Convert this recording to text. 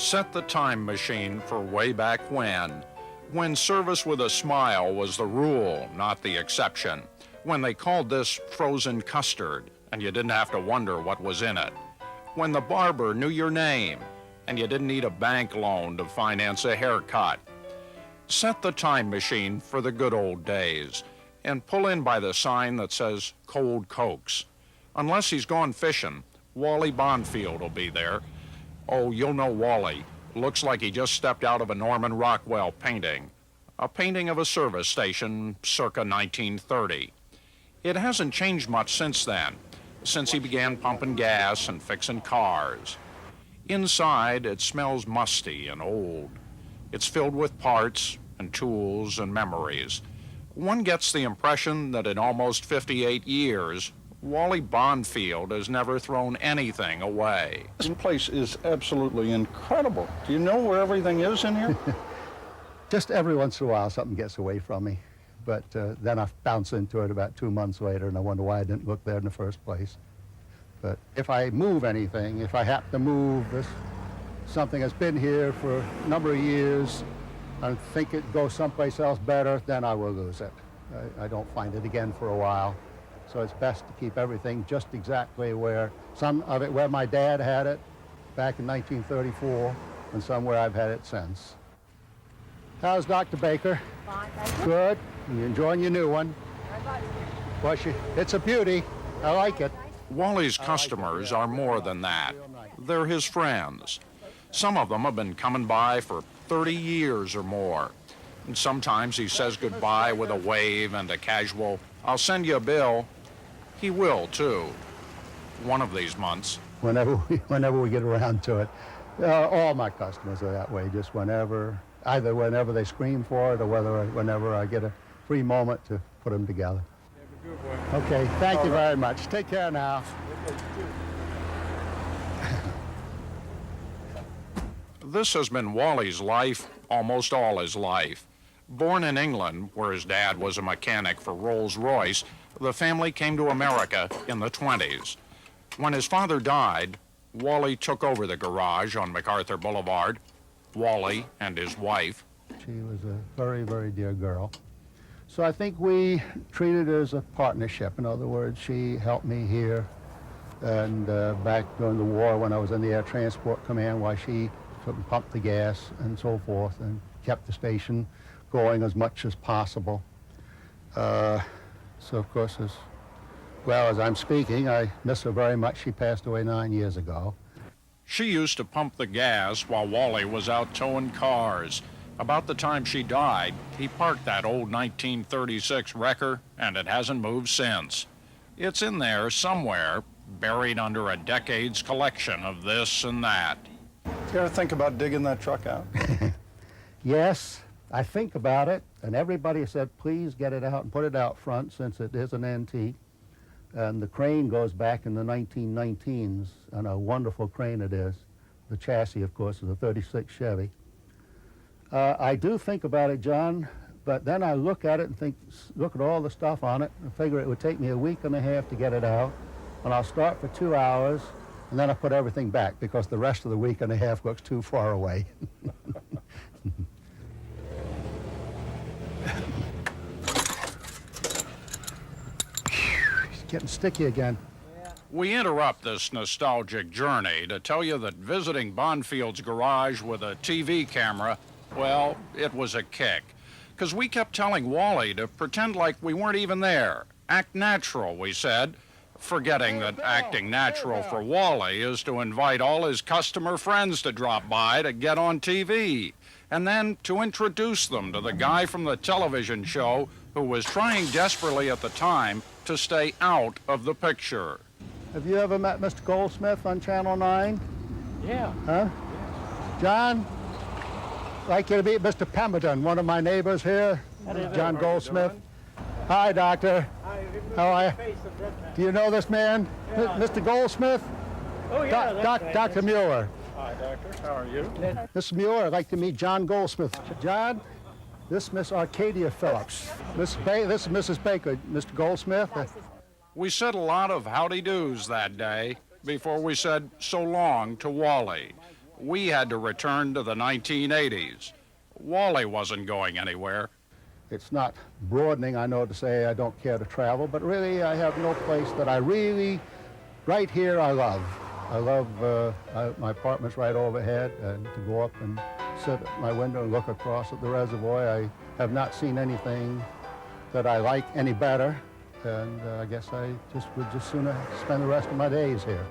Set the time machine for way back when service with a smile was the rule, not the exception, when they called this frozen custard and you didn't have to wonder what was in it, when the barber knew your name and you didn't need a bank loan to finance a haircut. Set the time machine for the good old days and pull in by the sign that says Cold Cokes. Unless he's gone fishing, Wally Bonfield will be there. Oh, you'll know Wally. Looks like he just stepped out of a Norman Rockwell painting. A painting of a service station circa 1930. It hasn't changed much since then, since he began pumping gas and fixing cars. Inside, it smells musty and old. It's filled with parts and tools and memories. One gets the impression that in almost 58 years, Wally Bonfield has never thrown anything away. This place is absolutely incredible. Do you know where everything is in here? Just every once in a while something gets away from me, but then I bounce into it about 2 months later and I wonder why I didn't look there in the first place. But if I move anything, if I happen to move something that's been here for a number of years and think it goes someplace else better, then I will lose it. I don't find it again for a while. So it's best to keep everything just exactly where, some of it where my dad had it back in 1934, and somewhere I've had it since. How's Dr. Baker? Fine, thank you. Good. You enjoying your new one? Well, it's a beauty. I like it. Wally's customers are more than that. They're his friends. Some of them have been coming by for 30 years or more. And sometimes he says goodbye with a wave and a casual, "I'll send you a bill." He will, too, one of these months. Whenever we get around to it. All my customers are that way, just either whenever they scream for it or whenever I get a free moment to put them together. Okay, thank you very much. Take care now. This has been Wally's life, almost all his life. Born in England, where his dad was a mechanic for Rolls-Royce, the family came to America in the 20s. When his father died, Wally took over the garage on MacArthur Boulevard. Wally and his wife. She was a very, very dear girl. So I think we treated it as a partnership. In other words, she helped me here, and back during the war when I was in the Air Transport Command, while she took and pumped the gas and so forth and kept the station going as much as possible. So of course, as well as I'm speaking, I miss her very much. She passed away 9 years ago. She used to pump the gas while Wally was out towing cars. About the time she died, he parked that old 1936 wrecker, and it hasn't moved since. It's in there somewhere, buried under a decade's collection of this and that. You ever think about digging that truck out? Yes, I think about it, and everybody said, please get it out and put it out front since it is an antique. And the crane goes back in the 1919s, and a wonderful crane it is. The chassis, of course, is a 36 Chevy. I do think about it, John, but then I look at it and look at all the stuff on it, and figure it would take me a week and a half to get it out, and I'll start for 2 hours, and then I put everything back because the rest of the week and a half looks too far away. It's getting sticky again. We interrupt this nostalgic journey to tell you that visiting Bonfield's garage with a TV camera, well, it was a kick. Because we kept telling Wally to pretend like we weren't even there. Act natural, we said, forgetting that acting natural for Wally is to invite all his customer friends to drop by to get on TV, and then to introduce them to the guy from the television show who was trying desperately at the time to stay out of the picture. Have you ever met Mr. Goldsmith on Channel 9? Yeah. Huh? Yeah. John, I'd like you to meet Mr. Pemberton, one of my neighbors here, John Goldsmith. Hi, Doctor. Hi, how are you? Do you know this man, Yeah. Mr. Goldsmith? Oh, yeah. Dr. Muir. Hi, Doctor. How are you? Mr. Muir, I'd like to meet John Goldsmith. John, this is Miss Arcadia Phillips. This is Mrs. Baker, Mr. Goldsmith. We said a lot of howdy-doos that day before we said so long to Wally. We had to return to the 1980s. Wally wasn't going anywhere. It's not broadening, I know, to say I don't care to travel, but really I have no place that I really, right here, I love. I love my apartment's right overhead, and to go up and sit at my window and look across at the reservoir. I have not seen anything that I like any better, and I guess I would just sooner spend the rest of my days here.